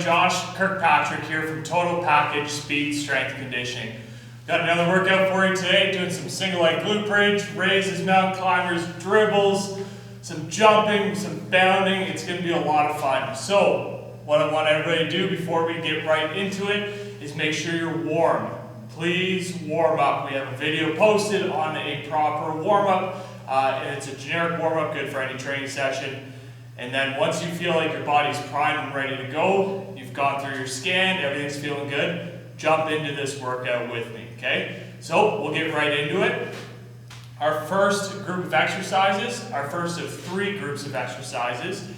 Josh Kirkpatrick here from Total Package Speed Strength Conditioning. Got another workout for you today, doing some single leg glute bridge, raises, mountain climbers, dribbles, some jumping, some bounding. It's going to be a lot of fun. So what I want everybody to do before we get right into it is make sure you're warm. Please warm up. We have a video posted on a proper warm-up, and it's a generic warm-up, good for any training session. And then once you feel like your body's primed and ready to go, you've gone through your scan, everything's feeling good, jump into this workout with me, okay? So we'll get right into it. Our first group of exercises, our first of 3 groups of exercises,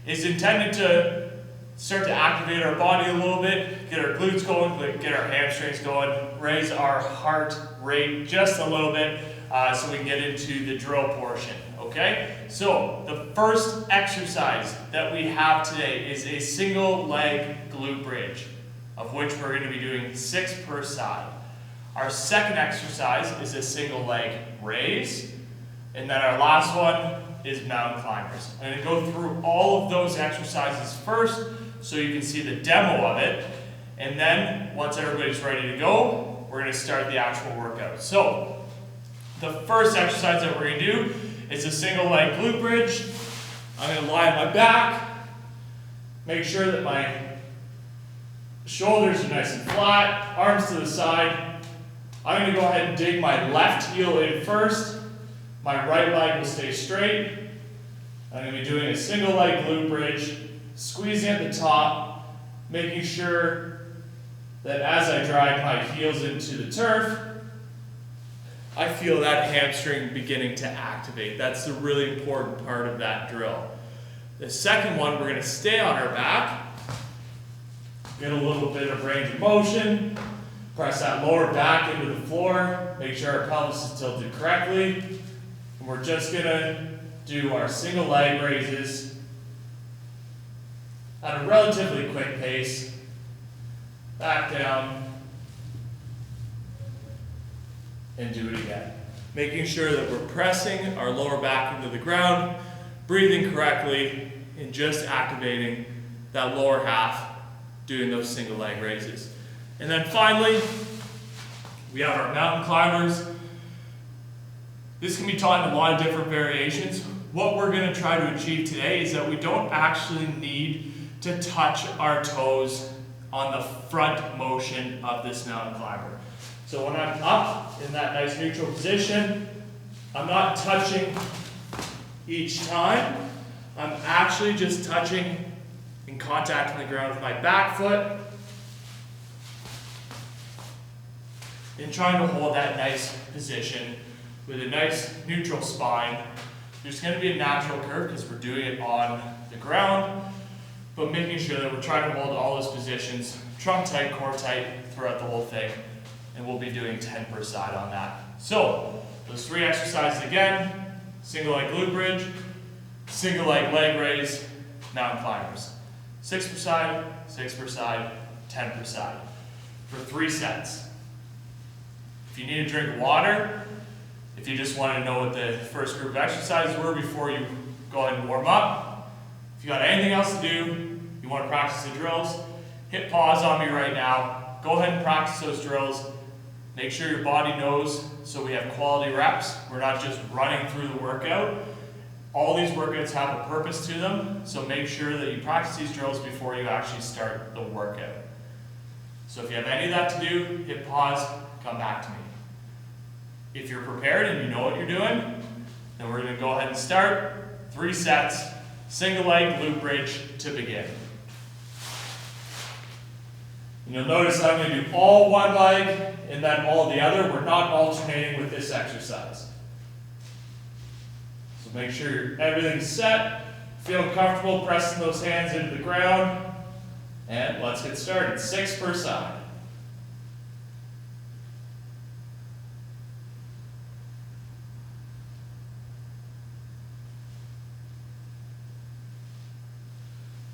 is intended to start to activate our body a little bit, get our glutes going, get our hamstrings going, raise our heart rate just a little bit so we can get into the drill portion, okay? So the first exercise that we have today is a single leg glute bridge, of which we're going to be doing 6 per side. Our second exercise is a single leg raise, and then our last one is mountain climbers. I'm going to go through all of those exercises first so you can see the demo of it, and then once everybody's ready to go, we're going to start the actual workout. So the first exercise that we're going to do is a single leg glute bridge. I'm going to lie on my back, make sure that my shoulders are nice and flat, arms to the side. I'm going to go ahead and dig my left heel in first. My right leg will stay straight. I'm going to be doing a single leg glute bridge, squeezing at the top, making sure that as I drive my heels into the turf, I feel that hamstring beginning to activate. That's the really important part of that drill. The second one, we're going to stay on our back, get a little bit of range of motion, press that lower back into the floor, make sure our pelvis is tilted correctly, and we're just going to do our single leg raises at a relatively quick pace, back down, and do it again. Making sure that we're pressing our lower back into the ground, breathing correctly, and just activating that lower half, doing those single leg raises. And then finally, we have our mountain climbers. This can be taught in a lot of different variations. What we're going to try to achieve today is that we don't actually need to touch our toes on the front motion of this mountain climber. So when I'm up in that nice neutral position, I'm not touching each time. I'm actually just touching in contact on the ground with my back foot and trying to hold that nice position with a nice neutral spine. There's going to be a natural curve because we're doing it on the ground, but making sure that we're trying to hold all those positions, trunk tight, core tight throughout the whole thing. And we'll be doing 10 per side on that. So, those 3 exercises again, single leg glute bridge, single leg raise, mountain climbers. 6 per side, 6 per side, 10 per side. For 3 sets. If you need a drink of water, if you just want to know what the first group of exercises were before you go ahead and warm up, if you got anything else to do, you want to practice the drills, hit pause on me right now. Go ahead and practice those drills. Make sure your body knows so we have quality reps. We're not just running through the workout. All these workouts have a purpose to them, so make sure that you practice these drills before you actually start the workout. So if you have any of that to do, hit pause, come back to me. If you're prepared and you know what you're doing, then we're going to go ahead and start. 3 sets, single leg glute bridge to begin. And you'll notice I'm going to do all one leg and then all the other. We're not alternating with this exercise. So make sure everything's set, feeling comfortable pressing those hands into the ground, and let's get started. 6 per side.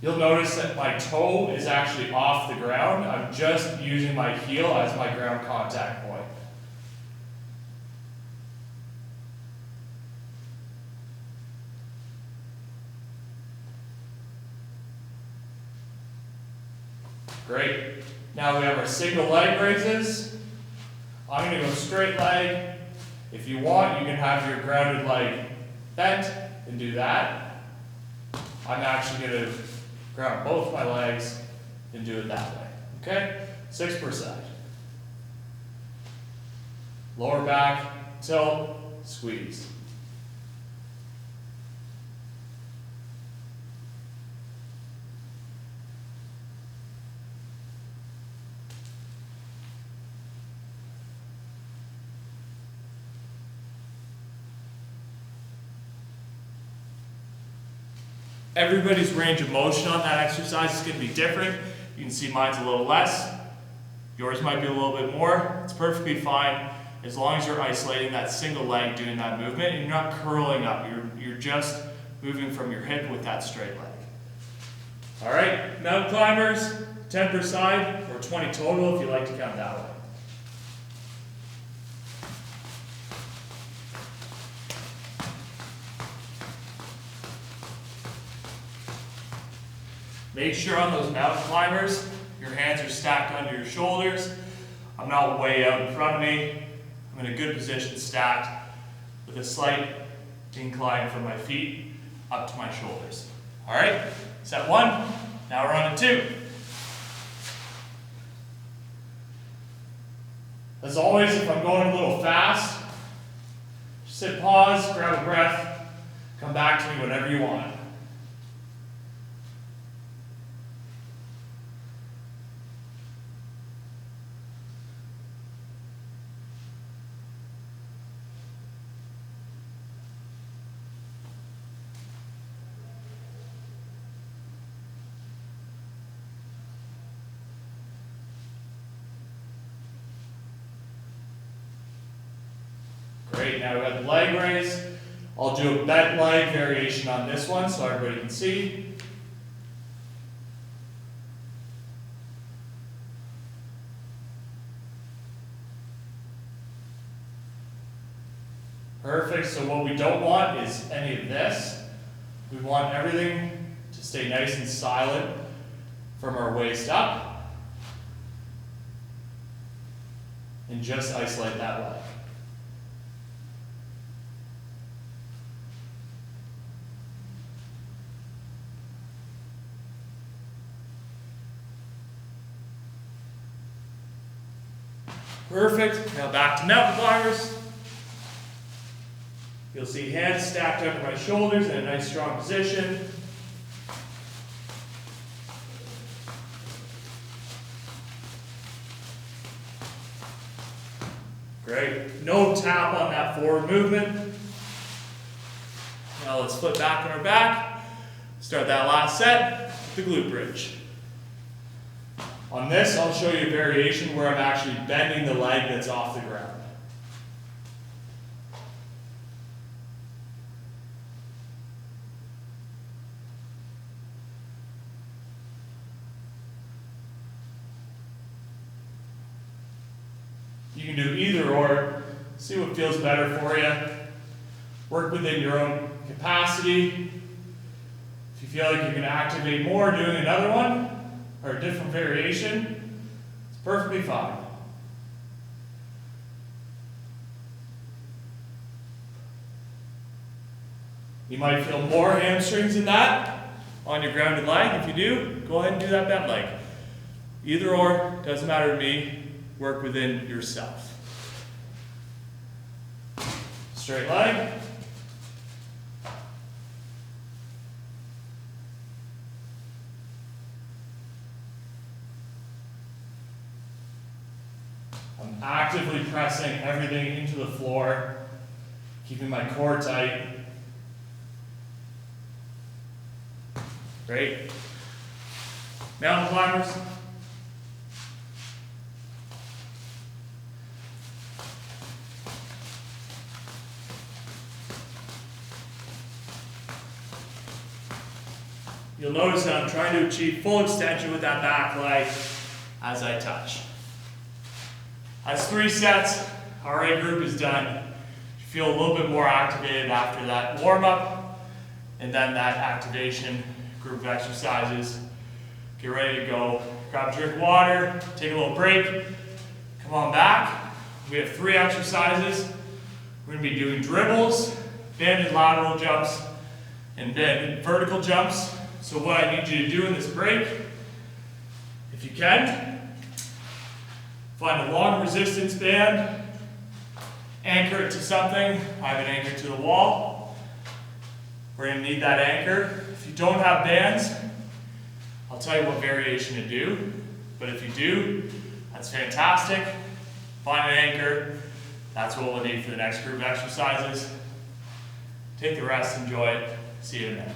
You'll notice that my toe is actually off the ground. I'm just using my heel as my ground contact point. Great. Now we have our single leg raises. I'm going to go straight leg. If you want, you can have your grounded leg bent and do that. I'm actually going to ground both my legs and do it that way. Okay? 6 per side. Lower back, tilt, squeeze. Everybody's range of motion on that exercise is going to be different. You can see mine's a little less. Yours might be a little bit more. It's perfectly fine as long as you're isolating that single leg doing that movement and you're not curling up. You're just moving from your hip with that straight leg. All right, mountain climbers, 10 per side or 20 total if you like to count that way. Make sure on those mountain climbers, your hands are stacked under your shoulders. I'm not way out in front of me. I'm in a good position stacked with a slight incline from my feet up to my shoulders. All right, set 1. Now we're on to 2. As always, if I'm going a little fast, just hit pause, grab a breath, come back to me whenever you want. Great, now we've got the leg raise. I'll do a bent leg variation on this one so everybody can see. Perfect, so what we don't want is any of this. We want everything to stay nice and silent from our waist up. And just isolate that leg. Perfect. Now back to mountain climbers. You'll see hands stacked under my shoulders in a nice strong position. Great. No tap on that forward movement. Now let's flip back on our back. Start that last set, the glute bridge. On this, I'll show you a variation where I'm actually bending the leg that's off the ground. You can do either or, see what feels better for you. Work within your own capacity. If you feel like you can activate more doing another one, or a different variation, it's perfectly fine. You might feel more hamstrings in that on your grounded leg. If you do, go ahead and do that bent leg. Either or, doesn't matter to me, work within yourself. Straight leg. I'm actively pressing everything into the floor, keeping my core tight. Great. Mountain climbers. You'll notice that I'm trying to achieve full extension with that back leg as I touch. That's 3 sets. Our right group is done. You feel a little bit more activated after that warm-up, and then that activation group of exercises. Get ready to go. grab a drink of water, take a little break, come on back. We have 3 exercises. We're going to be doing dribbles, banded lateral jumps, and banded vertical jumps. So what I need you to do in this break, if you can, find a long resistance band, anchor it to something. I have an anchor to the wall. We're going to need that anchor. If you don't have bands, I'll tell you what variation to do. But if you do, that's fantastic. Find an anchor. That's what we'll need for the next group of exercises. Take the rest, enjoy it. See you in a minute.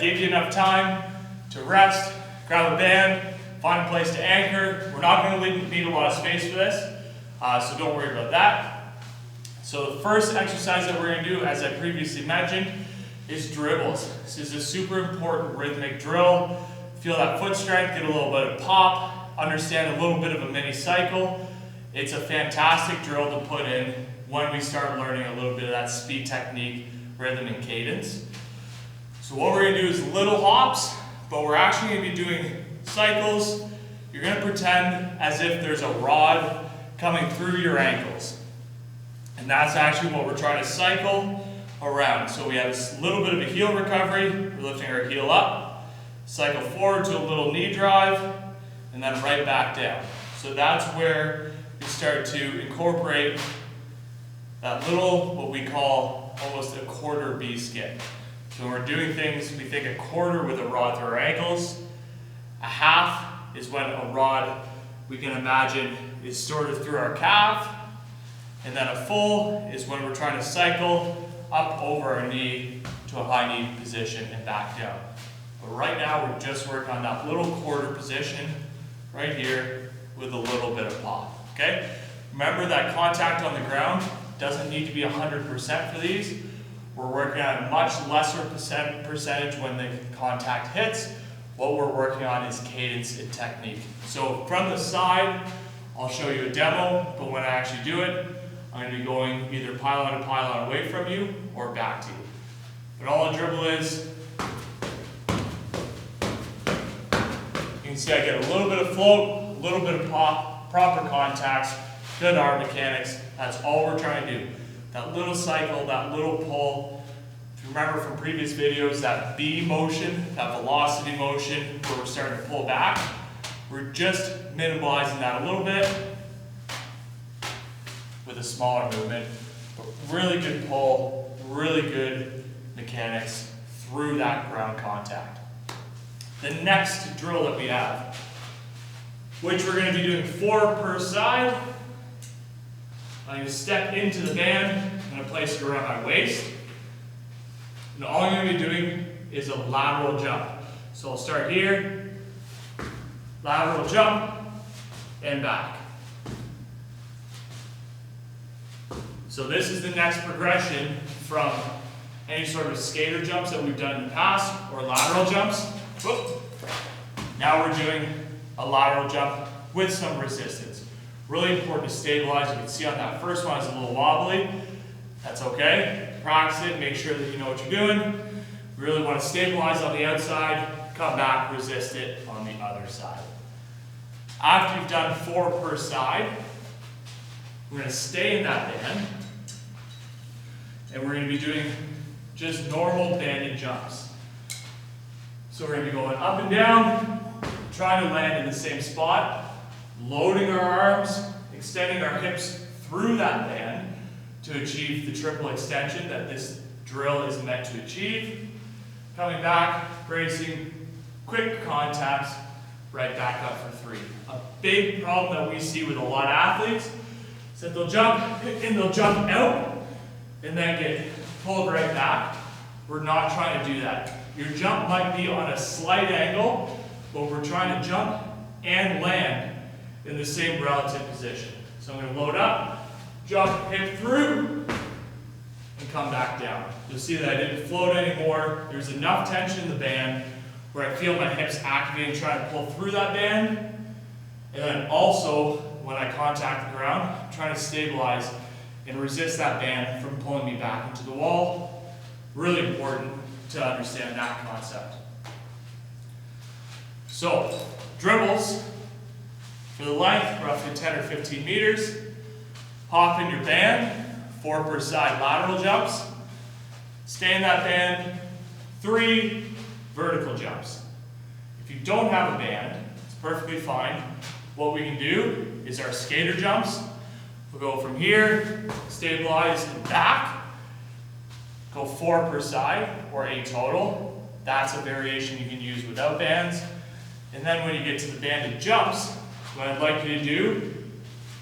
Gave you enough time to rest, grab a band, find a place to anchor. We're not going to need a lot of space for this, so don't worry about that. So the first exercise that we're going to do, as I previously mentioned, is dribbles. This is a super important rhythmic drill. Feel that foot strength, get a little bit of pop, understand a little bit of a mini cycle. It's a fantastic drill to put in when we start learning a little bit of that speed technique, rhythm, and cadence. So what we're going to do is little hops, but we're actually going to be doing cycles. You're going to pretend as if there's a rod coming through your ankles. And that's actually what we're trying to cycle around. So we have a little bit of a heel recovery. We're lifting our heel up, cycle forward to a little knee drive, and then right back down. So that's where we start to incorporate that little, what we call almost a quarter B skip. So when we're doing things, we think a quarter with a rod through our ankles. A half is when a rod, we can imagine, is sort of through our calf. And then a full is when we're trying to cycle up over our knee to a high knee position and back down. But right now we're just working on that little quarter position right here with a little bit of pop, okay? Remember that contact on the ground doesn't need to be 100% for these. We're working on a much lesser percentage when the contact hits. What we're working on is cadence and technique. So from the side, I'll show you a demo, but when I actually do it, I'm going to be going either pylon to pylon away from you or back to you. But all a dribble is, you can see I get a little bit of float, a little bit of pop, proper contacts, good arm mechanics. That's all we're trying to do. That little cycle, that little pull. If you remember from previous videos, that B motion, that velocity motion where we're starting to pull back, we're just minimalizing that a little bit with a smaller movement. But really good pull, really good mechanics through that ground contact. The next drill that we have, which we're going to be doing 4 per side. I'm going to step into the band, I'm going to place it around my waist. And all I'm going to be doing is a lateral jump. So I'll start here, lateral jump, and back. So this is the next progression from any sort of skater jumps that we've done in the past, or lateral jumps. Whoop. Now we're doing a lateral jump with some resistance. Really important to stabilize. You can see on that first one it's a little wobbly. That's okay. Practice it, make sure that you know what you're doing. You really want to stabilize on the outside, come back, resist it on the other side. After you've done 4 per side, we're going to stay in that band, and we're going to be doing just normal banded jumps. So we're going to be going up and down, trying to land in the same spot, loading our arms, extending our hips through that band to achieve the triple extension that this drill is meant to achieve. coming back, bracing, quick contacts, right back up for 3. A big problem that we see with a lot of athletes is that they'll jump and they'll jump out and then get pulled right back. We're not trying to do that. Your jump might be on a slight angle, but we're trying to jump and land in the same relative position. So I'm going to load up, jump, hip through, and come back down. You'll see that I didn't float anymore. There's enough tension in the band where I feel my hips activating, trying to pull through that band. And then also, when I contact the ground, I'm trying to stabilize and resist that band from pulling me back into the wall. Really important to understand that concept. So, dribbles for the length, roughly 10 or 15 meters. Hop in your band, 4 per side lateral jumps. Stay in that band, 3 vertical jumps. If you don't have a band, it's perfectly fine. What we can do is our skater jumps. We'll go from here, stabilize and back. Go 4 per side, or 8 total. That's a variation you can use without bands. And then when you get to the banded jumps, what I'd like you to do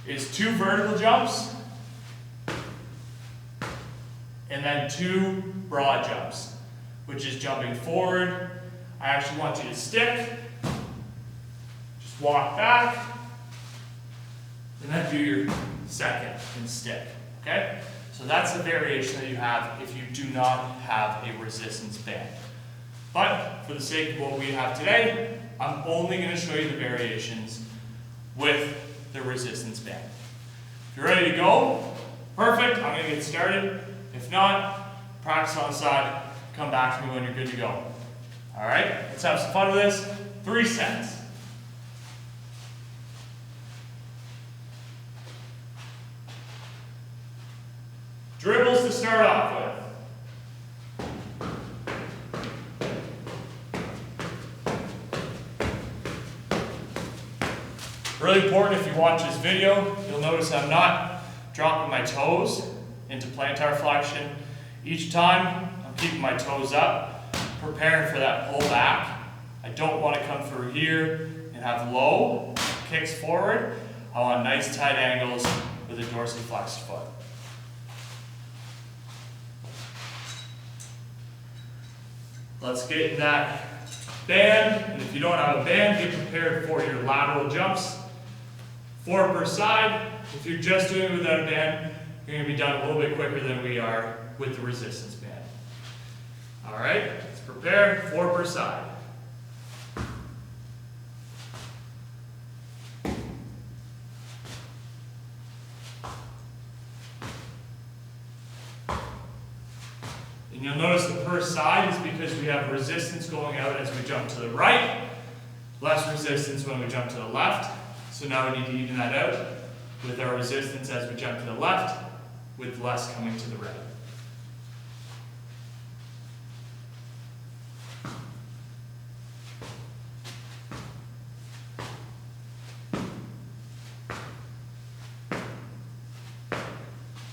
is 2 vertical jumps, and then 2 broad jumps, which is jumping forward. I actually want you to stick, just walk back, and then do your second and stick, okay? So that's the variation that you have if you do not have a resistance band. But for the sake of what we have today, I'm only going to show you the variations with the resistance band. If you're ready to go, perfect, I'm going to get started. If not, practice on the side, come back to me when you're good to go. All right, let's have some fun with this. 3 sets. Dribbles to start off with. Really important, if you watch this video, you'll notice I'm not dropping my toes into plantar flexion. Each time, I'm keeping my toes up, preparing for that pull back. I don't want to come through here and have low kicks forward. I want nice tight angles with a dorsiflexed foot. Let's get in that band, and if you don't have a band, get prepared for your lateral jumps. 4 per side. If you're just doing it without a band, you're going to be done a little bit quicker than we are with the resistance band. All right, let's prepare. 4 per side. And you'll notice the per side is because we have resistance going out as we jump to the right, less resistance when we jump to the left. So now we need to even that out with our resistance as we jump to the left, with less coming to the right.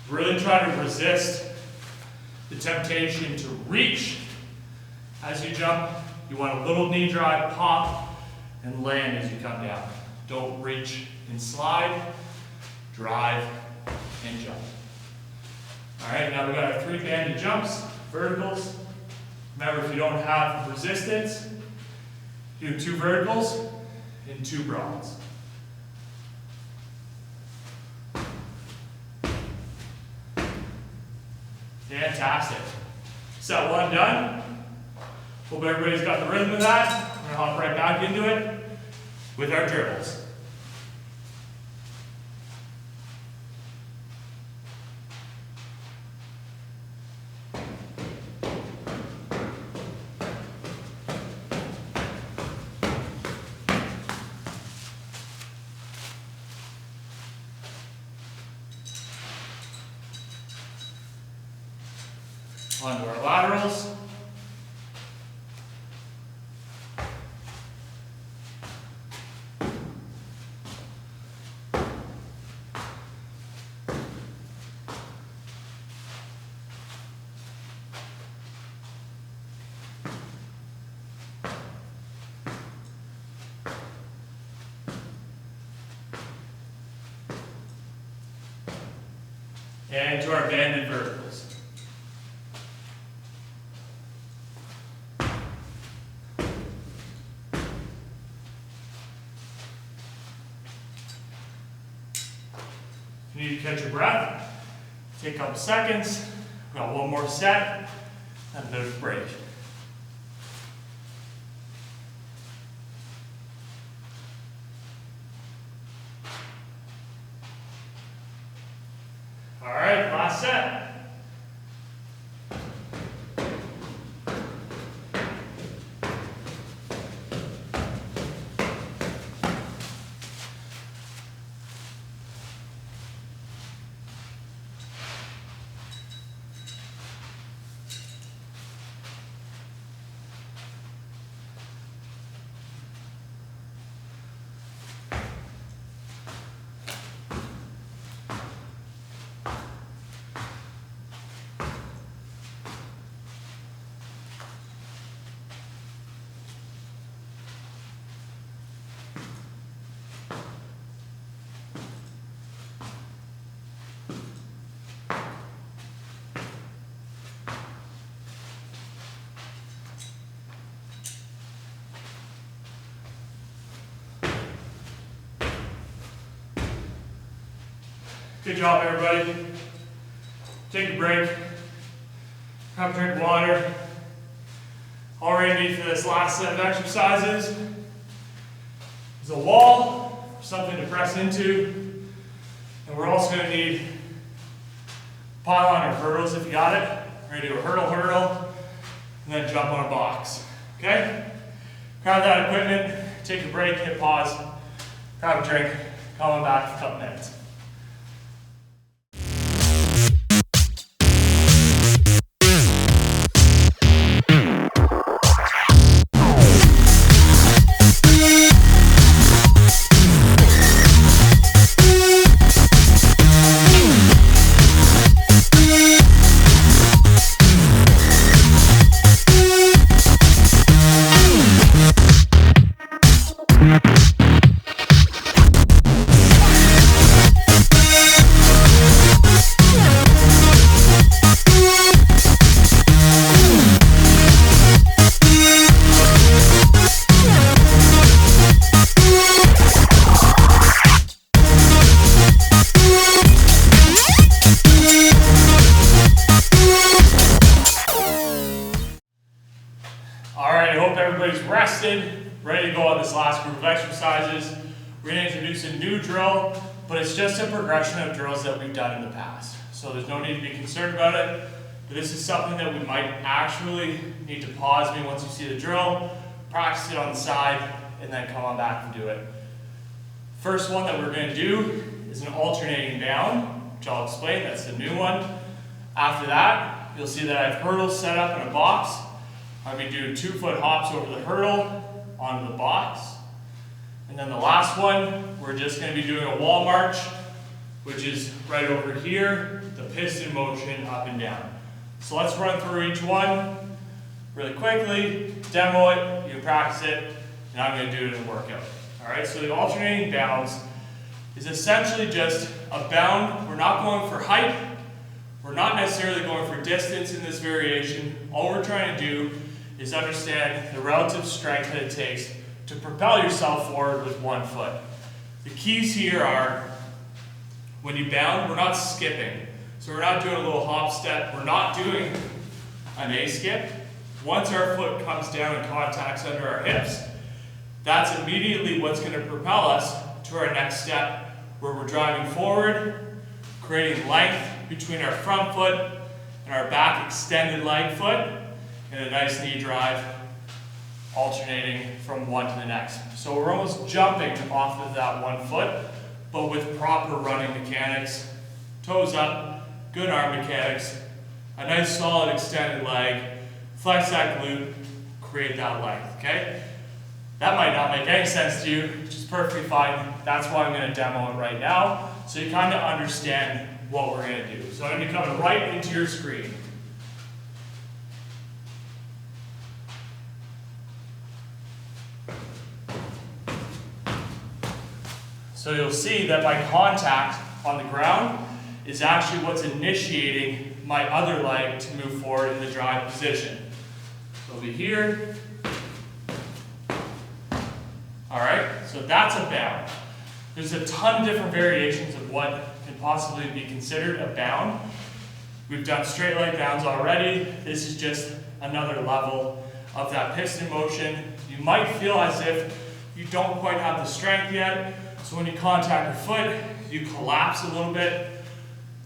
Really try to resist the temptation to reach as you jump. You want a little knee drive, pop, and land as you come down. Don't reach and slide, drive, and jump. All right, now we've got our 3 banded jumps, verticals. Remember, if you don't have resistance, do 2 verticals and 2 broads. Fantastic. Set 1 done. Hope everybody's got the rhythm of that. We're going to hop right back into it with our dribbles. Onto our laterals. and to our banded verticals. If you need to catch your breath, take a couple seconds. We've got one more set, and a bit of a break. All right, last set. Good job, everybody. Take a break. Have a drink of water. All we need for this last set of exercises is a wall, something to press into, and we're also going to need a pile on our hurdles if you got it. We're going to do a hurdle, and then jump on a box. Okay? Grab that equipment, take a break, hit pause, grab a drink, come on back for a couple minutes. Everybody's rested, ready to go on this last group of exercises. We're going to introduce a new drill, but it's just a progression of drills that we've done in the past. So there's no need to be concerned about it. But this is something that we might actually need to pause me once you see the drill, practice it on the side, and then come on back and do it. First one that we're going to do is an alternating bound, which I'll explain. That's the new one. After that, you'll see that I have hurdles set up in a box. I'm going to do 2-foot hops over the hurdle onto the box. And then the last one, we're just going to be doing a wall march, which is right over here, the piston motion up and down. So let's run through each one really quickly, demo it, you can practice it, and I'm going to do it in a workout. Alright, so the alternating bounds is essentially just a bound. We're not going for height, we're not necessarily going for distance in this variation. All we're trying to do is understand the relative strength that it takes to propel yourself forward with 1 foot. The keys here are, when you bound, we're not skipping. So we're not doing a little hop step, we're not doing an A-skip. Once our foot comes down and contacts under our hips, that's immediately what's going to propel us to our next step, where we're driving forward, creating length between our front foot and our back extended leg foot, and a nice knee drive, alternating from one to the next. So we're almost jumping off of that 1 foot, but with proper running mechanics, toes up, good arm mechanics, a nice solid extended leg, flex that glute, create that length, okay? That might not make any sense to you, which is perfectly fine. That's why I'm going to demo it right now, so you kind of understand what we're going to do. So I'm going to be coming right into your screen. So you'll see that my contact on the ground is actually what's initiating my other leg to move forward in the drive position. So it'll be here. All right, so that's a bound. There's a ton of different variations of what can possibly be considered a bound. We've done straight leg bounds already. This is just another level of that piston motion. You might feel as if you don't quite have the strength yet, so when you contact your foot, you collapse a little bit.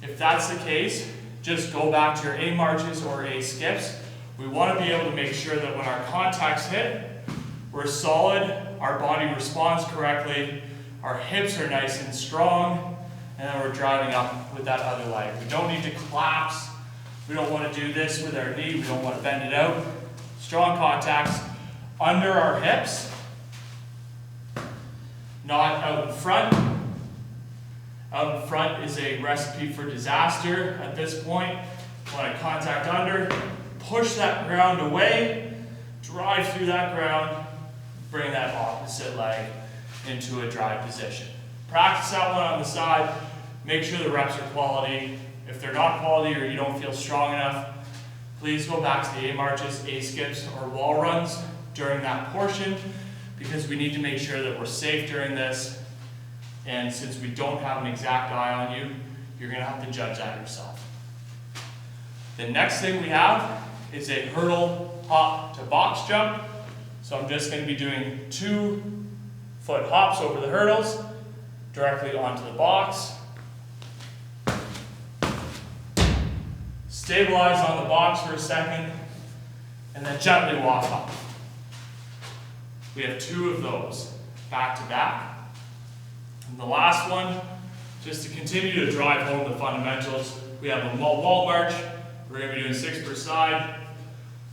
If that's the case, just go back to your A marches or A skips. We want to be able to make sure that when our contacts hit, we're solid, our body responds correctly, our hips are nice and strong, and then we're driving up with that other leg. We don't need to collapse. We don't want to do this with our knee. We don't want to bend it out. Strong contacts under our hips, not out in front. Out in front is a recipe for disaster at this point. Want to contact under, push that ground away, drive through that ground, bring that opposite leg into a drive position. Practice that one on the side. Make sure the reps are quality. If they're not quality or you don't feel strong enough, please go back to the A marches, A skips, or wall runs during that portion, because we need to make sure that we're safe during this. And since we don't have an exact eye on you, you're going to have to judge that yourself. The next thing we have is a hurdle hop to box jump. So I'm just going to be doing 2 foot hops over the hurdles, directly onto the box. Stabilize on the box for a second, and then gently walk up. We have 2 of those, back to back. And the last one, just to continue to drive home the fundamentals, we have a wall march. We're going to be doing 6 per side.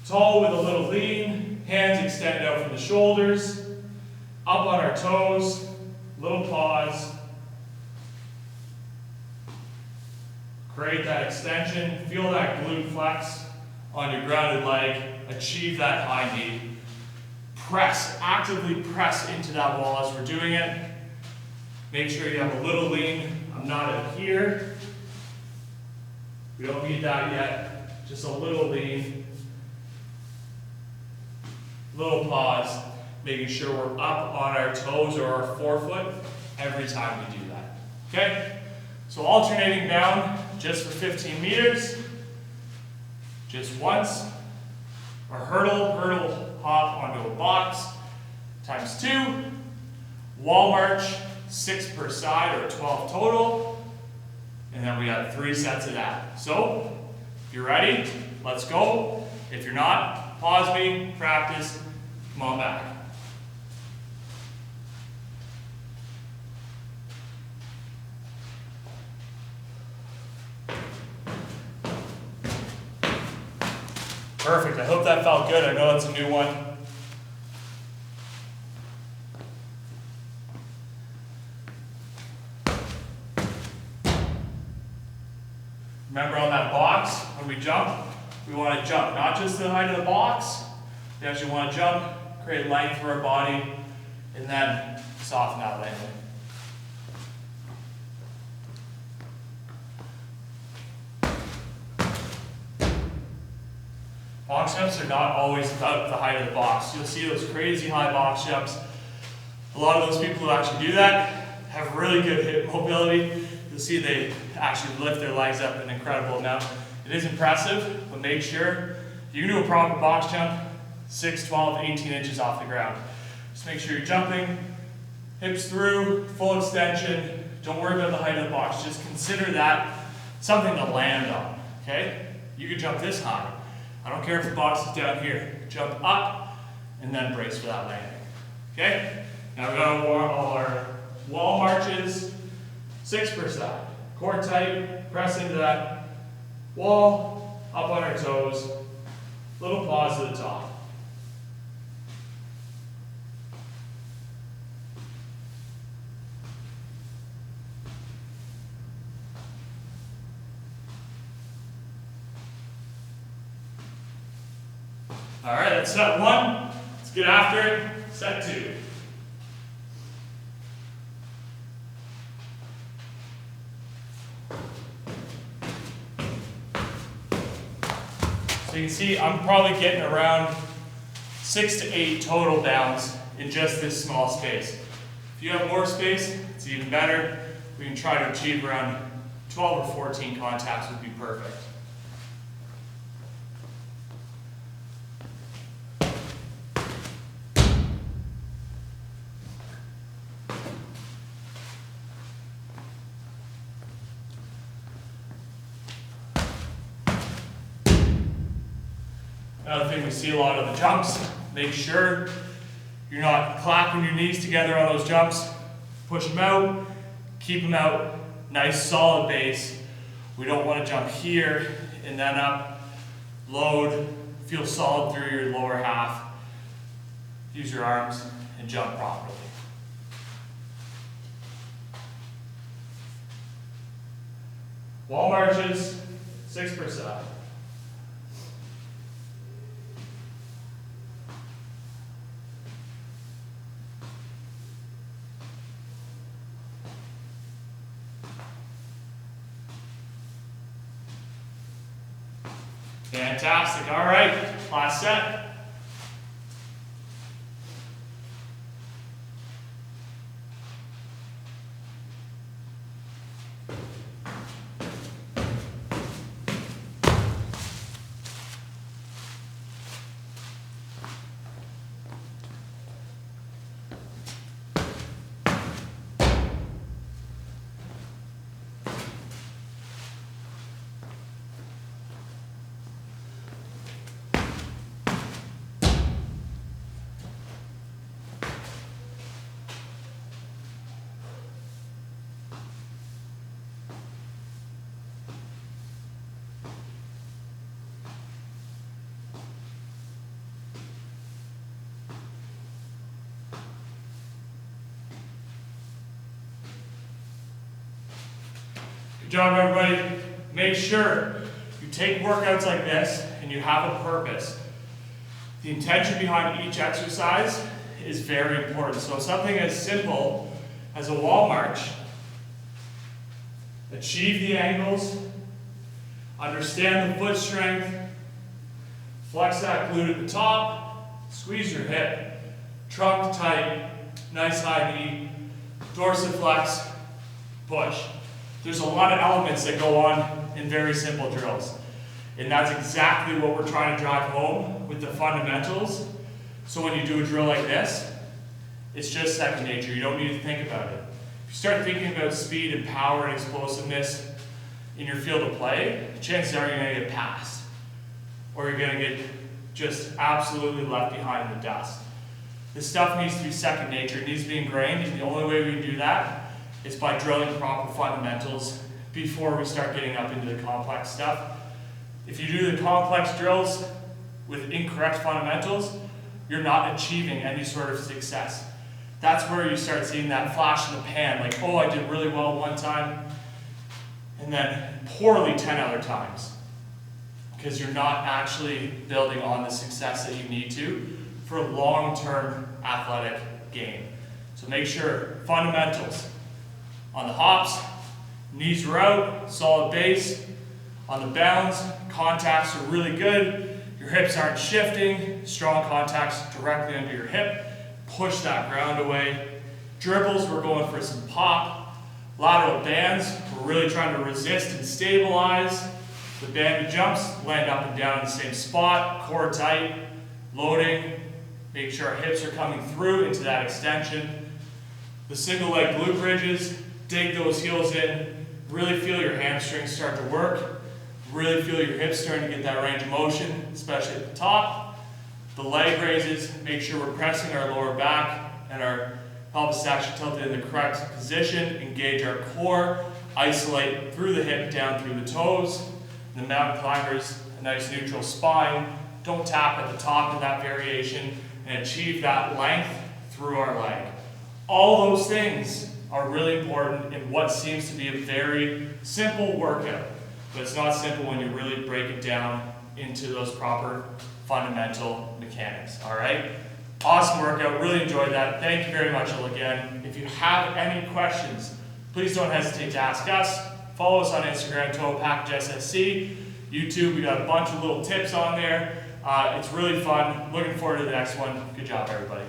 Tall with a little lean, hands extended out from the shoulders, up on our toes, little pause. Create that extension, feel that glute flex on your grounded leg, achieve that high knee. Press, actively press into that wall as we're doing it. Make sure you have a little lean. I'm not up here. We don't need that yet, just a little lean. Little pause, making sure we're up on our toes or our forefoot every time we do that. Okay? So alternating down just for 15 meters, just once. Or hurdle hop onto a box, times 2. Wall march, 6 per side or 12 total. And then we got 3 sets of that. So, if you're ready, let's go. If you're not, pause me, practice, come on back. Perfect, I hope that felt good. I know that's a new one. Remember on that box, when we jump, we want to jump not just to the height of the box, we actually want to jump, create length for our body, and then soften that landing. Box jumps are not always about the height of the box. You'll see those crazy high box jumps. A lot of those people who actually do that have really good hip mobility. You'll see they actually lift their legs up an incredible amount. It is impressive, but make sure you can do a proper box jump 6, 12, 18 inches off the ground. Just make sure you're jumping, hips through, full extension. Don't worry about the height of the box. Just consider that something to land on, okay? You can jump this high. I don't care if the box is down here. Jump up and then brace for that landing. Okay? Now we've got all our wall marches, 6 per side. Core tight, press into that wall, up on our toes, little pause to the top. All right, that's set 1. Let's get after it. Set 2. you can see, I'm probably getting around 6 to 8 total bounds in just this small space. If you have more space, it's even better. We can try to achieve around 12 or 14 contacts would be perfect. Another thing we see a lot of the jumps, make sure you're not clapping your knees together on those jumps. Push them out, keep them out, nice solid base. We don't want to jump here and then up, load, feel solid through your lower half. Use your arms and jump properly. Wall marches, 6%. Fantastic. All right, last set. Good job, everybody. Make sure you take workouts like this and you have a purpose. The intention behind each exercise is very important. So something as simple as a wall march, achieve the angles, understand the foot strength, flex that glute at the top, squeeze your hip, trunk tight, nice high knee, dorsiflex, push. There's a lot of elements that go on in very simple drills. And that's exactly what we're trying to drive home with the fundamentals. So when you do a drill like this, it's just second nature. You don't need to think about it. If you start thinking about speed and power and explosiveness in your field of play, chances are you're going to get passed. Or you're going to get just absolutely left behind in the dust. This stuff needs to be second nature. It needs to be ingrained. And the only way we can do that is by drilling proper fundamentals before we start getting up into the complex stuff. If you do the complex drills with incorrect fundamentals, you're not achieving any sort of success. That's where you start seeing that flash in the pan, like, oh, I did really well one time, and then poorly 10 other times. Because you're not actually building on the success that you need to for a long-term athletic gain. So make sure, fundamentals. On the hops, knees are out, solid base. On the bounds, contacts are really good. Your hips aren't shifting. Strong contacts directly under your hip. Push that ground away. Dribbles, we're going for some pop. Lateral bands, we're really trying to resist and stabilize. The banded jumps, land up and down in the same spot. Core tight, loading. Make sure our hips are coming through into that extension. The single leg glute bridges, dig those heels in, really feel your hamstrings start to work, really feel your hips starting to get that range of motion, especially at the top. The leg raises, make sure we're pressing our lower back and our pelvis actually tilted in the correct position, engage our core, isolate through the hip down through the toes. The mountain climbers, a nice neutral spine, don't tap at the top of that variation and achieve that length through our leg. All those things are really important in what seems to be a very simple workout, but it's not simple when you really break it down into those proper fundamental mechanics, all right? Awesome workout, really enjoyed that. Thank you very much again. If you have any questions, please don't hesitate to ask us. Follow us on Instagram, Total Package SSC. YouTube. We got a bunch of little tips on there. It's really fun. Looking forward to the next one. Good job, everybody.